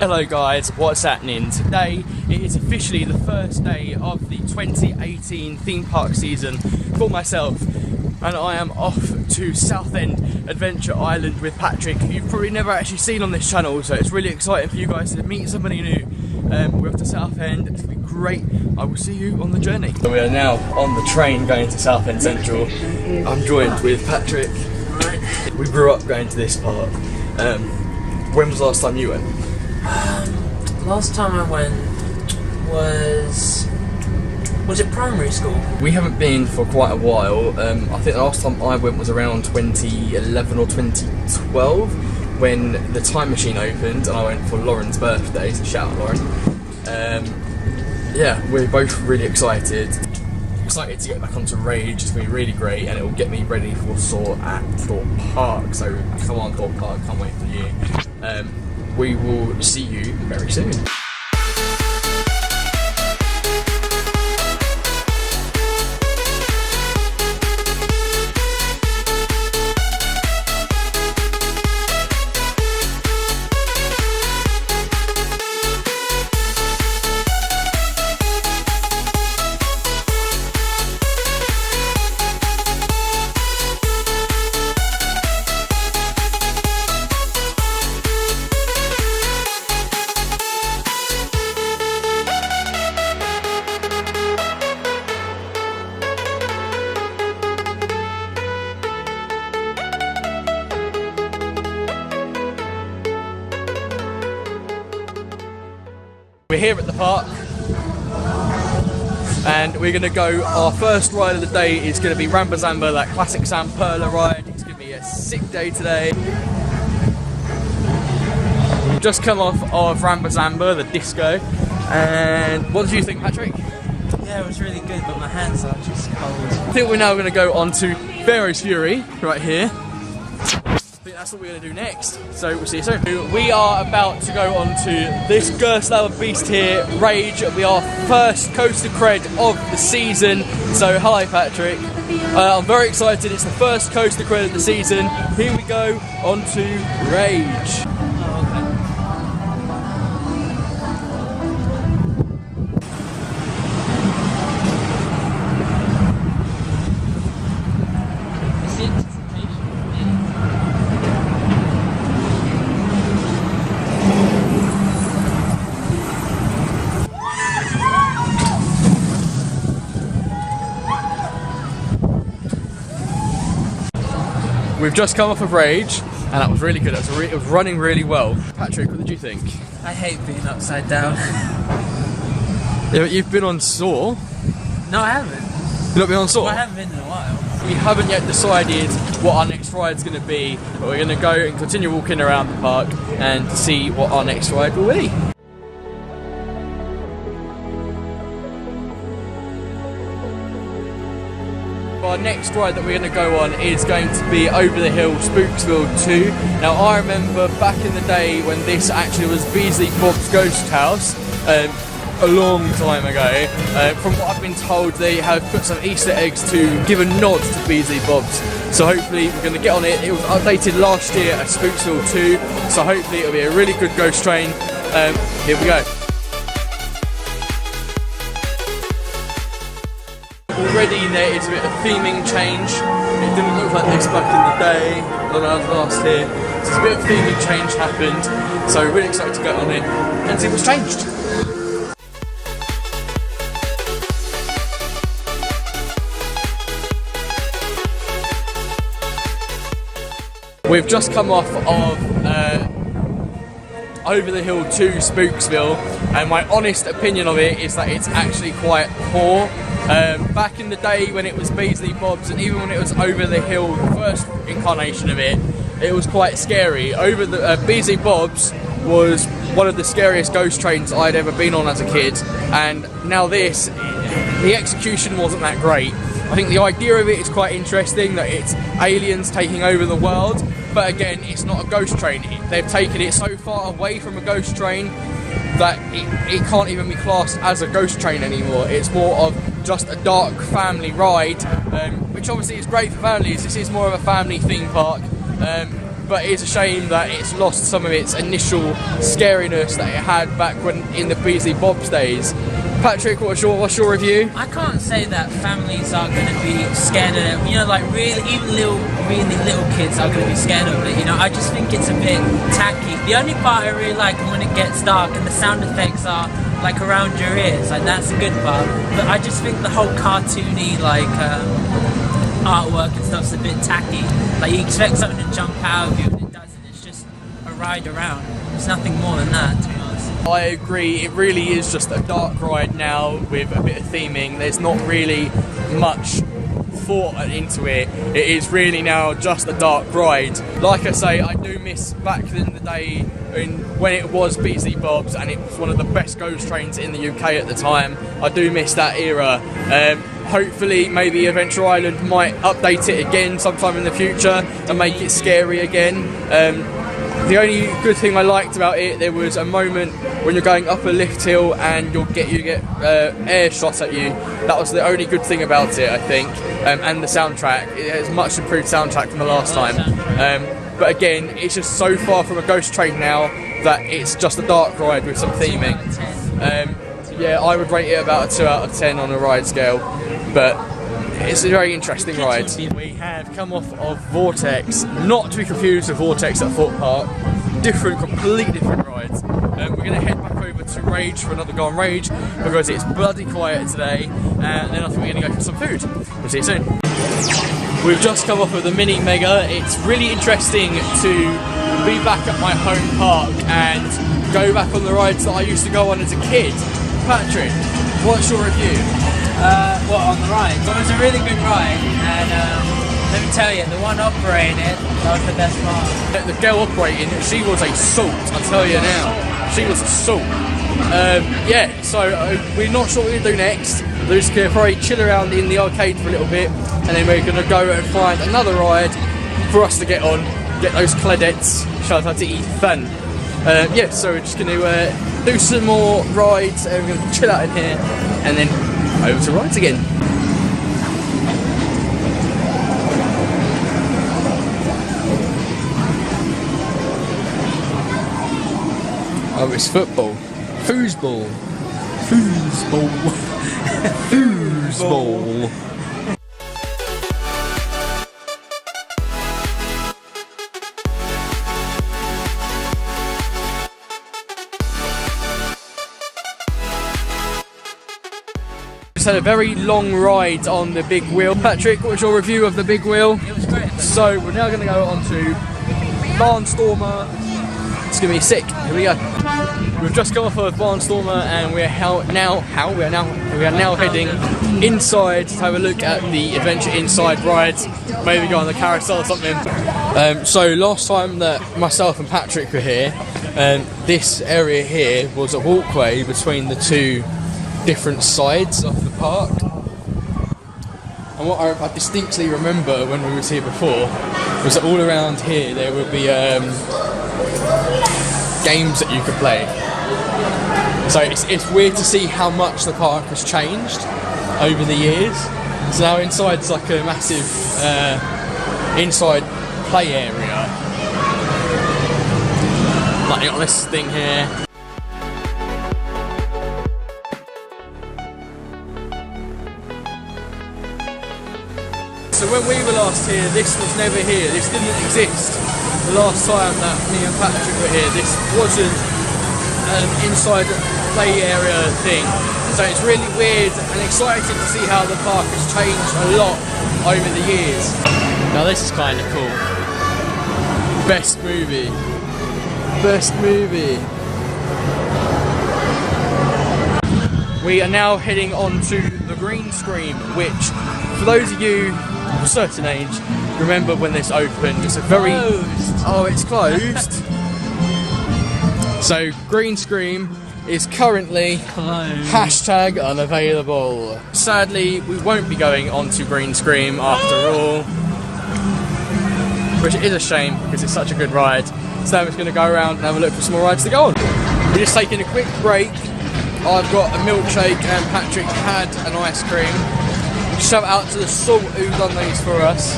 Hello guys, what's happening? Today it is officially the first day of the 2018 theme park season for myself, and I am off to Southend Adventure Island with Patrick, who you've probably never actually seen on this channel, so it's really exciting for you guys to meet somebody new. We're off to Southend, it's going to be great. I will see you on the journey. So we are now on the train going to Southend Central. I'm joined with Patrick. We grew up going to this park. When was the last time you went? Last time I went was it primary school? We haven't been for quite a while. I think the last time I went was around 2011 or 2012 when the time machine opened and I went for Lauren's birthday, so shout out Lauren. Yeah, we're both really excited to get back onto Rage. It's going to be really great and it will get me ready for Saw at Thorpe Park, so come on Thorpe Park, can't wait for you. We will see you very soon. We're here at the park and we're going to go, our first ride of the day is going to be Rambazamba, that classic Sam Perla ride. It's going to be a sick day today. We've just come off of Rambazamba, the disco, and what did you think, Patrick? Yeah, it was really good, but my hands are just cold. I think we're now going to go on to Pharaoh's Fury, right here. I think that's what we're going to do next, so we'll see you soon. We are about to go on to this Gerslauer beast here, Rage. We are first coaster cred of the season, so hi Patrick. I'm very excited, it's the first coaster cred of the season. Here we go, on to Rage. We've just come off of Rage, and that was really good. It was running really well. Patrick, what did you think? I hate being upside down. Yeah, but you've been on Saw. No, I haven't. You've not been on Saw? Well, I haven't been in a while. We haven't yet decided what our next ride's going to be, but we're going to go and continue walking around the park and see what our next ride will be. Our next ride that we're going to go on is going to be Over the Hill Spooksville 2. Now I remember back in the day when this actually was Beasley Bob's Ghost House, a long time ago. From what I've been told, they have put some Easter eggs to give a nod to Beasley Bob's. So hopefully we're going to get on it. It was updated last year at Spooksville 2, so hopefully it'll be a really good ghost train. Here we go. Already there is a bit of theming change. It didn't look like this back in the day when I was last here. So a bit of theming change happened. So really excited to get on it and see what's changed. We've just come off of Over the Hill to Spooksville, and my honest opinion of it is that it's actually quite poor. Back in the day when it was Beasley Bob's, and even when it was Over the Hill, the first incarnation of it, it was quite scary. Beasley Bob's was one of the scariest ghost trains I'd ever been on as a kid, and now this, the execution wasn't that great. I think the idea of it is quite interesting, that it's aliens taking over the world, but again, it's not a ghost train. They've taken it so far away from a ghost train that it can't even be classed as a ghost train anymore. It's more of just a dark family ride, which obviously is great for families. This is more of a family theme park. but it's a shame that it's lost some of its initial scariness that it had back when in the Beasley Bobs days. Patrick, what's your review? I can't say that families are going to be scared of it. You know, like really little kids are going to be scared of it. You know, I just think it's a bit tacky. The only part I really like is when it gets dark and the sound effects are like around your ears. Like that's a good part. But I just think the whole cartoony like artwork and stuff's a bit tacky. Like you expect something to jump out of you and it doesn't. It's just a ride around. There's nothing more than that, to be honest. I agree, it really is just a dark ride now with a bit of theming. There's not really much thought into it. It is really now just a dark ride. Like I say, I do miss back in the day when it was Beasley Bobs and it was one of the best ghost trains in the UK at the time. I do miss that era. Hopefully maybe Adventure Island might update it again sometime in the future and make it scary again. The only good thing I liked about it, there was a moment when you're going up a lift hill and you get air shot at you. That was the only good thing about it, I think. And the soundtrack, it has much improved soundtrack from the last time. But again, it's just so far from a ghost train now that it's just a dark ride with some theming. Yeah, I would rate it about a 2 out of 10 on a ride scale, but it's a very interesting ride. We have come off of Vortex, not to be confused with Vortex at Thorpe Park. Completely different rides. We're going to head back over to Rage for another go on Rage because it's bloody quiet today, and then I think we're going to go for some food. We'll see you soon. We've just come off of the Mini Mega. It's really interesting to be back at my home park and go back on the rides that I used to go on as a kid. Patrick, what's your review? On the ride? Well, it was a really good ride, and let me tell you, the one operating it, that was the best part. The girl operating it, she was a salt, I tell you now. She was a salt. Yeah, so we're not sure what we're going to do next. We're just going to probably chill around in the arcade for a little bit, and then we're going to go and find another ride for us to get on, get those Claudettes. Shout out to Ethan. Yeah, so we're just going to do some more rides, and we're going to chill out in here, and then over to rides again. Oh, it's football. Foosball. Foosball. Foosball. Just had a very long ride on the big wheel. Patrick, what's your review of the big wheel? It was great. So we're now going to go on to Barnstormer. It's going to be sick. Here we go. We've just come off of Barnstormer and we are now heading inside to have a look at the Adventure Inside rides. Maybe go on the carousel or something. So last time that myself and Patrick were here, this area here was a walkway between the two different sides of the park. And what I distinctly remember when we was here before was that all around here there would be games that you could play. So it's weird to see how much the park has changed over the years. So now inside's like a massive inside play area. Like on this thing here. So when we were last here, this was never here. This didn't exist. The last time that me and Patrick were here, this wasn't an inside play area thing. So it's really weird and exciting to see how the park has changed a lot over the years. Now this is kind of cool. Best movie. Best movie. We are now heading on to the green screen, which for those of you of a certain age, remember when this opened. It's a very closed. Oh, it's closed. So green screen is currently closed. #unavailable. Sadly, we won't be going on to green screen after all, which is a shame because it's such a good ride. So I'm just going to go around and have a look for some more rides to go on. We're just taking a quick break. I've got a milkshake and Patrick had an ice cream. Shout out to the Salt who's done these for us.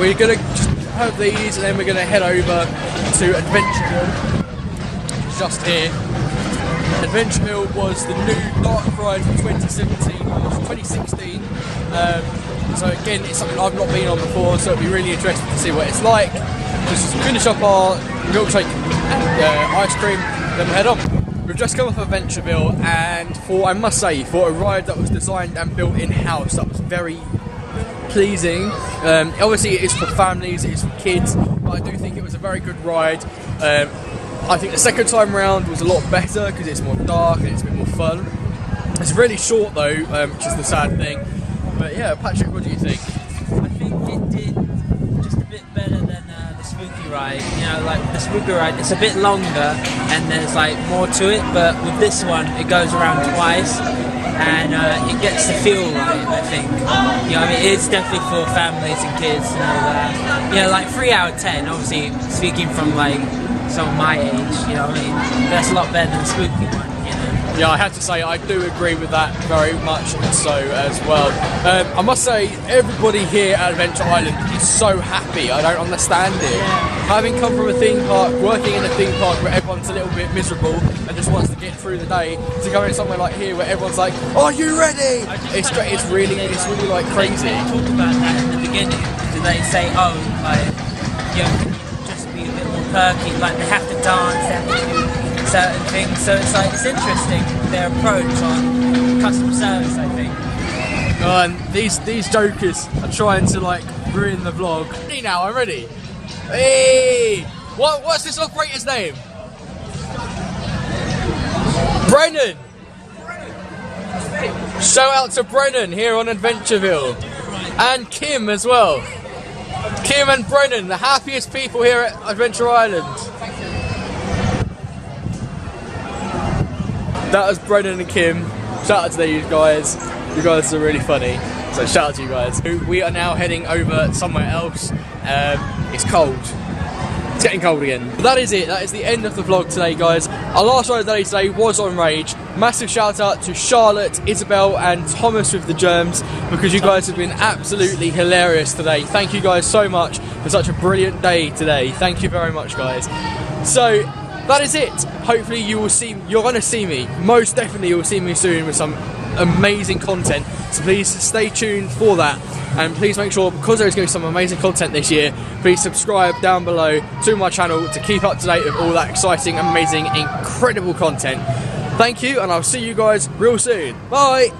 We're going to just have these, and then we're going to head over to Adventureville, just here. Adventureville was the new dark ride for 2016. So again, it's something I've not been on before, so it'll be really interesting to see what it's like. Just finish up our milkshake and ice cream, then we'll head on. We've just come off Adventureville, and I must say, for a ride that was designed and built in-house, that was very pleasing. Obviously it is for families, it is for kids, but I do think it was a very good ride. I think the second time round was a lot better because it's more dark and it's a bit more fun. It's really short though, which is the sad thing. But yeah, Patrick, what do you think? I think it did just a bit better than the spooky ride. You know, like the spooky ride, it's a bit longer and there's like more to it, but with this one, it goes around twice and it gets the feel right, I think. You know, I mean, it's definitely for families and kids and all that. You know, like 3 out of 10, obviously, speaking from like someone my age, you know what I mean? That's a lot better than the spooky one, you know? Yeah, I have to say, I do agree with that very much so as well. I must say, everybody here at Adventure Island is so happy. I don't understand it. Yeah. Having come from a theme park, working in a theme park where everyone's a little bit miserable and just wants to get through the day, to go in somewhere like here where everyone's like, "Are you ready?" It's really like crazy. They talk about that in the beginning. They say, "Oh, like, you know, just be a bit more perky." Like they have to dance, they have to do certain things. So it's like it's interesting their approach on customer service, I think. And these jokers are trying to like ruin the vlog. Hey, now I'm ready. Hey, what's this operator's name? Brennan. Shout out to Brennan here on Adventureville, and Kim as well. Kim and Brennan, the happiest people here at Adventure Island. That was Brennan and Kim. Shout out to you guys. You guys are really funny. So shout out to you guys. We are now heading over somewhere else. It's cold. It's getting cold again. But that is it. That is the end of the vlog today, guys. Our last ride of the day today was on Rage. Massive shout out to Charlotte, Isabel and Thomas with the germs, because you guys have been absolutely hilarious today. Thank you guys so much for such a brilliant day today. Thank you very much, guys. So that is it. Hopefully you're going to see me. Most definitely you'll see me soon with some amazing content. So please stay tuned for that. And please make sure, because there is going to be some amazing content this year, please subscribe down below to my channel to keep up to date with all that exciting, amazing, incredible content. Thank you, and I'll see you guys real soon. Bye!